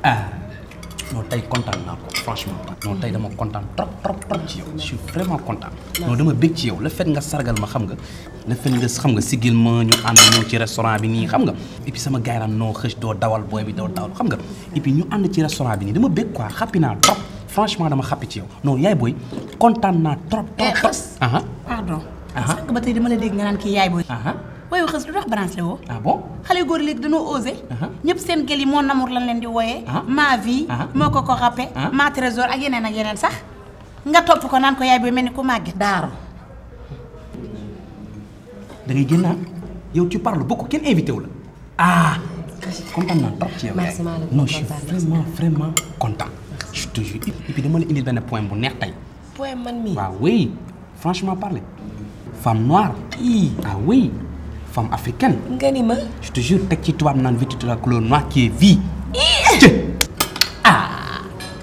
ah non tey kontaan naa ko franchement. non tey dama kontaan trop ci yow je suis vraiment content. non dama bég ci yow le fait nga sargal ma xam nga. le fait nga xam nga sigil ma ñu ànd ñëw ci restaurant bi nii xam nga. et puis sama gars yi noo xëj doo dawal booy bi doo dawal xam nga. et puis ñu ànd ci restaurant bi nii dama bég quoi xappi naa trop franchement dama xappi ci yow non yaay booy kontaan naa trop. pardon. sànq ba tey dama la dégg nga naan kii yaay booy. waaye xës du dox branché woo. ah bon xale góor léegi dañoo osé. ñëpp seen gel yi moo namour lan leen di wooyee. ma vie. moo ko rappé. ma trésor ak yeneen sax. nga topp ko naan ko yaay booy mel ni ku màgget. Daaro. da ngay génn yow tu parles beaucoup kenn invité wu la. ah kontaan naa trop ci yow. merci non je suis vraiment content. je te jure et puis dama la indil benn point bu neex tey. point man mii. waaw oui franchement parler. femme noire. ah oui. femme africaine. nga ni ma. je te jure teg ci tubaab naan vêtue de la couleur noire qui est vie.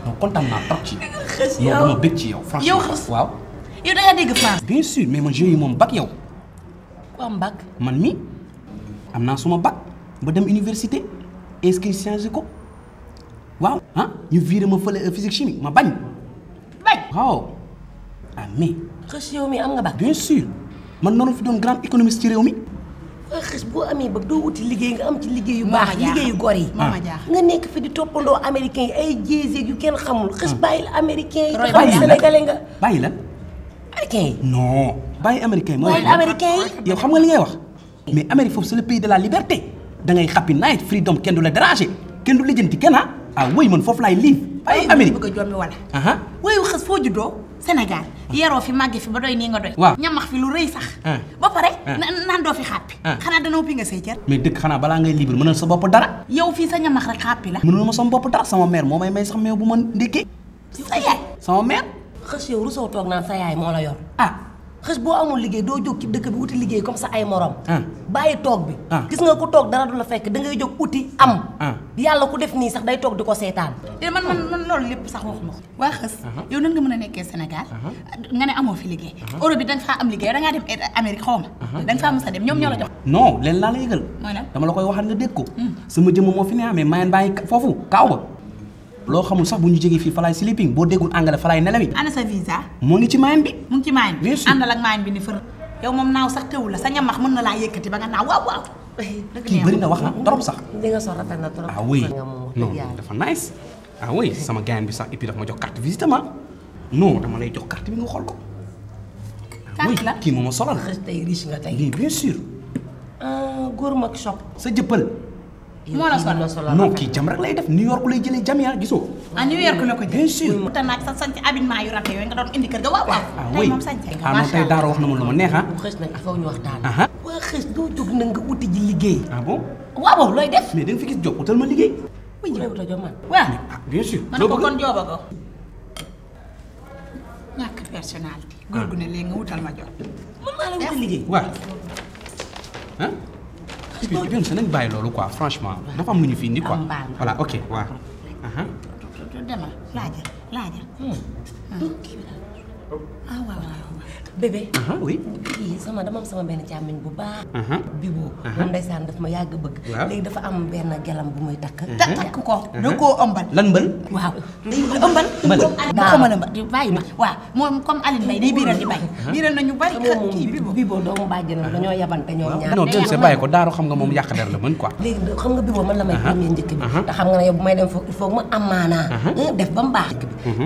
non kontaan naa trop ci. xës yow dama bëgg ci yow. franchement yow xës waaw. yow da nga dégg France. bien sûr mais man jeu yi moom bac yow. ku am bac. man mi am naa suma bac ba dem université inscrit Sciences ko waaw. ñu viré ma fële physique chimie ma bañ. waaw. ah mais. xës yow mi am nga bac. bien sûr man noonu fi doon grand économiste ci réew mi. waaye xës boo amee bac doo wuti liggéey nga am ci liggéey yu baax liggéey yu gor yi. nga nekk fi di toppandoo américain yi ay jéeséeg yu kenn xamul. xës bàyyi la américain yi. bàyyi la sénégalais nga. bàyyi la. américain yi. non bàyyi américain yi. bàyyi la américain yi. yow xam nga li ngay wax. mais Amérique foofu c'est le pays de la liberté da ngay happy night freedom kenn du la déranger kenn du lijjanti kenn ah oui man foofu laay live. bàyyi Amérique bëgg a jommi wala. waaye xës foo juddoo Sénégal yaroo fi màgge fi ba doy nii nga doy. waaw ñamax fi lu rëy sax. ba pare naan doo fi xàppi. xanaa danoo pi nga say cër. mais dëkk xanaa balaa ngay libre mënal sa bopp dara. yow fii sa ñamax rek xàppi la. mënul ma sama bopp dara sama mère moo may sax meew bu ma ndékkee. sa yaay sama mère. xës yow rusoo toog naan sa yaay moo la yor. xës boo amul liggéey doo jóg ci dëkk bi uti liggéey comme ça ay morom. bàyyi toog bi. gis nga ku toog dara du la fekk da ngay jóg uti am. yàlla ku def nii sax day toog di ko seetaan. te man loolu lépp sax waxuma ko. waa xës yow nan nga mën a nekkee Sénégal nga ne amoo fi liggéey. Europe bi da nga faa am liggéey da ngaa dem Amérique xaw ma. da nga faa mës a dem ñoom ñoo la jox. non leen laa la yëgal. dama la koy waxaat nga dégg ko. sama jëmm moo fi ne mais mayen bàyyi foofu kaaw ba. loo xamul sax bu ñu jógee fii falaay sleeping boo déggul anglais falaay nelawi. ana sa visa. moo ngi ci mayen bi. mu ngi ci mayen bi. bien sûr àndal ak mayen bi ni fër. yow moom naaw sax teewul la sa ñamax mën na laa yëkkati ba nga naaw waaw. kii bëri na wax trop sax. li nga soxla rafet na trop. ah oui non dafa nice. ah oui sama gaañ bi sax et puis dafa ma jox carte visite ma. non dama lay jox carte bi nga xool ko. carte la kii moom ma solal. xës tey riche nga tey. bien sûr. góor mag shop. sa jëppal. moo la solal non kii jam rek lay def New York lay jëlee jam yaa gisoo. New York la ko jël. bien sûr. te naaj sa sant habillement yu rafet yooyu nga doon indi kër ga waaw. oui non tey Daaro wax na ma lu ma neex xës nag il faut ñu waxtaan. waa xës doo jóg na nga uti ji liggéey. bon. waaw looy def. mais da nga fi gis job utal ma liggéey. oui ñu utal job man. waaw bien sûr. man ko kon jooba ko. ñàkk personnalité. góor gu ne léegi nga wutal ma job. mën naa la wutal liggéey. waaw. bien sûr nañ bàyyi loolu quoi franchement dafa am lu ñu fi indi quoi. voilà ok waaw. demal laajal. waaw. bébé. oui. kii dama am sama benn càmmiñ bu baax. Bibo. moom ndeysaan daf ma yàgg bëgg. léegi dafa am benn gelam bu muy takk. takk ko da koo ëmbal. lan mbël. waaw day ëmbal. mbël bu ko mën a mbël bàyyi ma waaw moom comme Aline Mbaye day biiral di bay. biiral na ñu bari kii Bibo doomu bàjjenam dañoo yabante ñoom ñaar. non dem see bàyyi ko Daaro xam nga moom yàq der la mën quoi. léegi xam nga Bibo man la may premier njëkk bi. te xam nga ne yow bu may dem il faut ma am maanaa. def ba mu baax.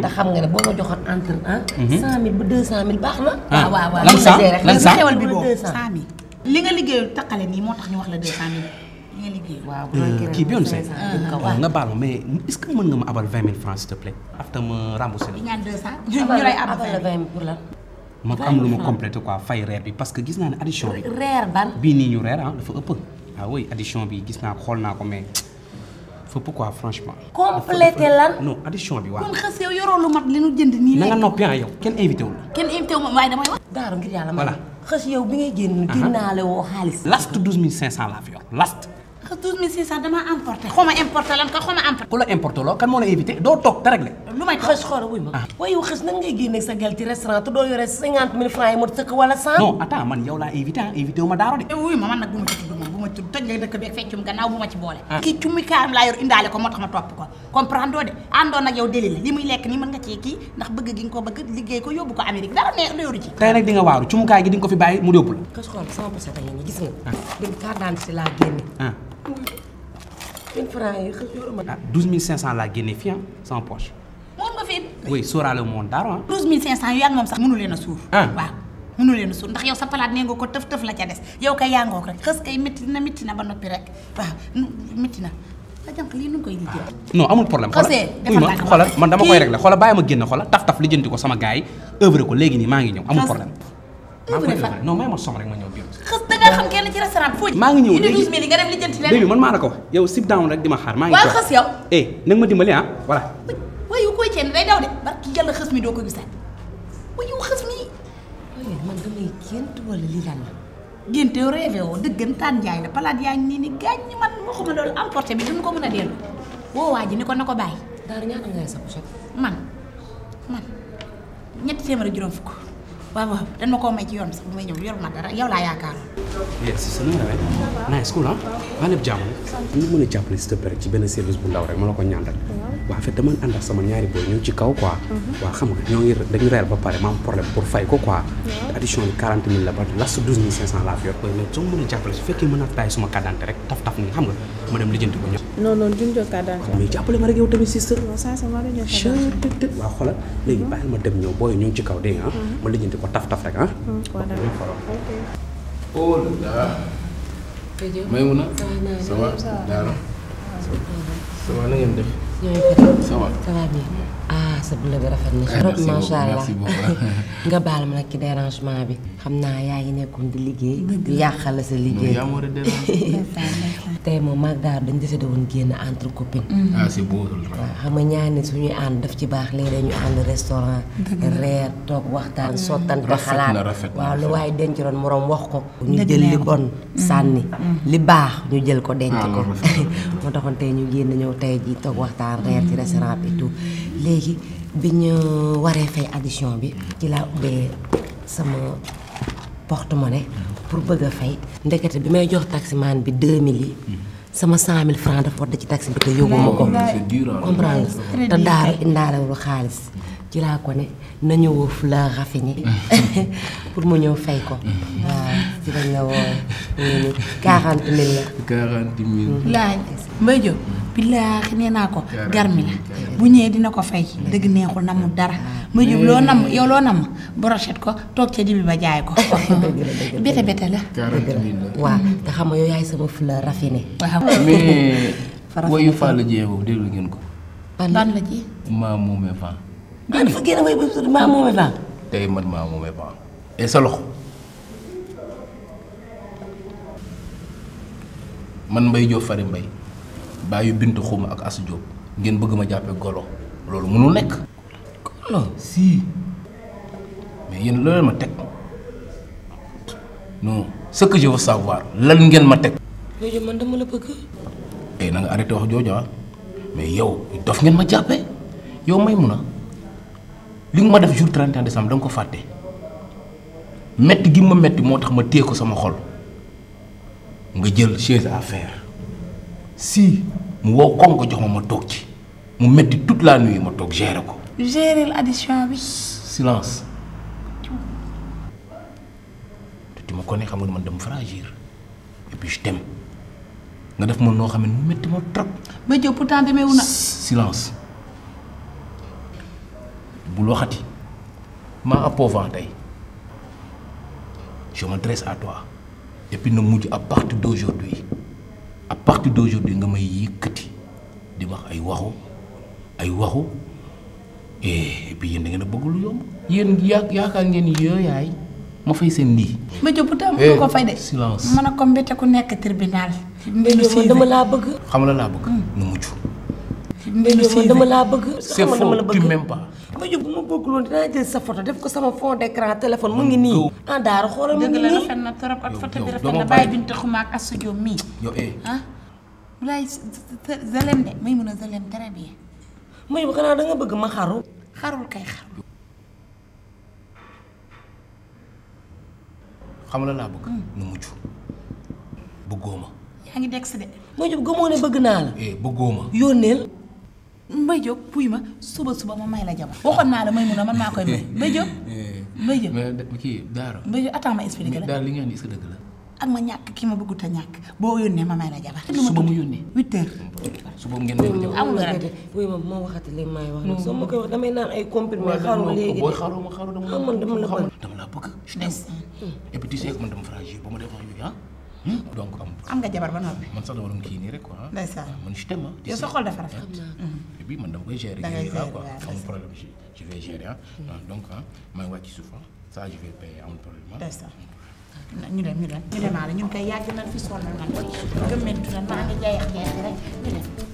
te xam nga ne boo ma joxoon entre 100 000 ba 200 000 baax na. waaw lan sax xewal bi boobu 100 000 li nga liggéeyul takkale nii moo tax ñu wax la 200 000 li nga liggéeyul. waaw kii bi yoon see nga baal ma mais est-ce que mën nga ma abal 20 000 francs s'il te plaît. after ma remboursé la. di ñaan 200 ñu lay abal 20 000 pour lan. ma am lu ma complété quoi fay reer bi parce que gis naa ne addition bi. reer ban. bii nii ñu reer dafa ëpp. ah oui addition bi gis naa ko xool naa ko mais fëpp quoi franchement. complété lan. non addition bi waaw. kon xas yow yoroo lu mat li nu jënd nii. na nga noppi yow kenn invité wu la. kenn invité wu ma waaye damay wax. Daaro ngir yàlla voilà xës yow bi ngay génn. génnaale woo xaalis. last 12500 laa fi yor last. xës 12600 damaa importé xaw ma importé lan ka xaw ma importé. ku la importé loo kan moo la invité doo toog te réglé. lu may xës xoolal wuy ma. waaye yow xës nan ngay génne sa gel ci restaurant te doo yore 50 000 francs yi mot sëkk wala 100. non attends man yow laa invité invité wu ma Daaro de. wuy ma man nag bu ma ci tudd moom bu ma tudd toj la dëkk bi ak feccum gannaaw bu ma ci boole kii cummi kaam laa yor indaale ko moo tax ma topp ko comprendre doo de àndoon ak yow deli la li muy lekk nii mën nga cee kii ndax bëgg gi nga ko bëgg liggéey ko yóbbu ko Amérique dara ne yoru ci tey nag di nga waaru cumukaay gi di nga ko fi bàyyi mu yóbbu la xës xool sama pochette a ngi nii gis nga dégg carte d'identité laa génne 1000 francs yi xës yoruma 12500 laa génnee fii sama poche moom nga fi oui sóoraale moo woon dara 12500 yu yàgg moom sax mënu leen a suur waaw mënu leen a suur ndax yow sa palaat nee nga ko tëf la ca des yow kay yaa ngoog rek xës kay métti na ba noppi rek waaw métti na la jànq lii nu ngi koy liggéey non amul problème xoolal man dama koy régler xoolal bàyyi ma génn xoolal taf lijjanti ko sama gars yi œuvre ko léegi nii maa ngi ñëw amul problème non may ma som rek ma ñëw biir xës da nga xam kenn ci restaurant foo maa ngi ñëw léegi 12000 nga dem lijjanti leen léegi man maa la ko wax yow sit down rek di ma xaar maa ngi waaw xës yow nag ma dimbali voilà waaye yu koy ceen day daw de barki yàlla xës mi doo ko gisaat waaye yow xës mi man damay gént wala lii lan la gént yow rêvé woo dëggantaan jaay la palaat yaa ngi nii ni gaañ ñi man waxuma loolu emporté bi duñu ko mën a dellu woo waa ji ni ko na ko bàyyi daal ñaata ngay sa pochette man ñetti téeméer ak juróom fukk waaw dañ ma koo may ci yoon sax bu may ñëw yor ma dara yow laa yaakaaroon si sa numéro rek nice cool waa lépp jàmm ñu mën a jàppale s'il te plaît ci benn service bu ndaw rek ma la ko ñaan rek waaw en fait dama ànd ak sama ñaari booy ñu ci kaw quoi waaw xam nga ñoo ngi dañu reer ba pare ma am problème pour fay ko quoi addition bi 40 000 la ba las 12500 laa fi yor mais soo mën a jàppale su fekkee mën a taay suma carte d'identité rek taf nii xam nga ma dem lijjanti ko ñëw non duñ jox carte d'identité mais jàppale ma rek yow tamit sister non ça c'est moi dañu jox waaw xoolal léegi bàyyil ma dem ñëw booy ñu ngi ci kaw dégg nga ma lijjanti ko taf rek oh là Maïmouna ça va Daara ça va na ngeen def ça va bien sa bleu bi rafet na trop macha allah nga baal ma nag ci dérangement bi xam naa yaa ngi nekkoon di liggéey di yàqal la sa liggéey tey moom maag Daara dañ décidé woon génn entre copines c'est beau waaw xam nga ñaar nit suñuy ànd daf ci baax léeg-léeg ñu ànd restaurant reer toog waxtaan sottante xalaat waaw lu waaye denc doon moroom wax ko ñu jël li bon sànni li baax ñu jël ko denc ko moo taxoon tey ñu génn ñëw tey ji toog waxtaan reer ci restaurant bi tout léegi bi ñu waree fay addition bi ci laa ubbee sama porte-monnaie pour bëgg a fay ndekete bi may jox taximan bi 2000 yi sama 100000 francs dafa wadd ci taxi bi te yóbbuma ko comprendre te Daara indaalewul xaalis ci laa ko ne na ñëwoo Fleur Raffiné pour mu ñëw fay ko waaw ci lañ la woo ni 40 000 la 40 000 laaj Mbaye Diop billaahi nee naa ko garmi la bu ñëwee dina ko fay dëgg neexul na mu dara Mbaye Diop loo nam yow loo nam brochette ko toog ca dibi ba jaay ko bete bete la 40 000 waaw te xam nga yow yaay sama Fleur Raffiné waaw mais wayu fa la jeexoo déglu ngeen ko ban la ji maa moomee fan dafa génn way ba maa moomee fan tey man maa moomee fan et sa loxo man Mbaye Diop Fary Mbaye bàyyi Bintu Xuma ak Asu Diop ngeen bëgg ma jàppee golo loolu mënul nekk golo si mais yéen loolu ma teg non ce que je veux savoir lan ngeen ma teg Mbaye Diop man dama la bëgg na nga arrêté wax jooju mais yow dof ngeen ma jàppee yow Maïmouna li nga ma def jour 31 décembre da nga ko fàtte metti gi ma metti moo tax ma téye ko sama xol nga jël chaise à faire si mu wow koŋ ko jox ma toog ci mu metti toute la nuit ma toog gérer ko. gérer l'addition bi. silence te tu me connais xam nga man dama fragile et puis je t'aime nga def ma noo xam ne mu metti ma trop. Mbaye Diop pourtant demeewu na. silence bul waxati maa appauvant tey je m'adresse à toi et puis na mujj à partir d'aujourd'hui nga may yëkkati di wax ay waxu et puis yéen da ngeen a bëgg lu yomb yéen yaakaar ngeen ni yaay ma fay seen lii. Mbaye Diop pourtant mënu ko fay de. silence mën a ko mbette ku nekk tribunal. Mbaye Diop dama laa bëgg. xam la laa bëgg. na mujj. Mbaye Diop dama laa bëgg. c'est faux tu m'aimes pas. Mbaye Diop bu ma bëggul woon dinaa jël sa photo def ko sama fond d'écran téléphone mu ngi nii. Daara xoolal mu ngi nii dëgg la rafet na trop ak photo bi rafet na bàyyi Bintu Xuma ak Asu Diop mii. yow Walaay Zalem de may mun a Zalem très bien. Mbaye Diop xanaa da nga bëgg ma xaru. xarul kay xarul. xam la laa bëgg. na mujj bëggoo ma yaa ngi degg si de. Mbaye Diop gëmoo ne bëgg naa la. bëggoo ma. yónneel. Mbaye Diop puy ma suba ma may la jabar waxoon naa la may mun a man maa koy may Mbaye Diop. Mbaye Diop mais kii Daara. Mbaye Diop attends ma expliqué la. Daara li ngeen di est-ce que dëgg la. ak ma ñàkk ki ma bëggut a ñàkk boo yónnee ma may la jabar. suba mu yónnee 8h. suba ngeen may la jabar. amul werante. oui ma waxati li may wax nag soo ma koy wax damay naan ay comprimé xaru léegi booy xaru ma xaru dama la bëgg. dama la bëgg. et puis tu sais que man dama fragile ba ma def wax yu donc am nga jabar ba noppi. man sax dama doon kii nii rek quoi. ndeysaan man je t'aime. yow sa xol dafa rafet. et puis man dama koy gérer. da ngay gérer quoi amul problème je vais gérer donc maa ngi wàcc ci suuf ça je vais payer amul problème. ndeysaan ñu dem ñu demaale ñun kay yàgg nañ fi sonal nañ ko gëmmentu nañ maa ngi jayax rek ñu dem.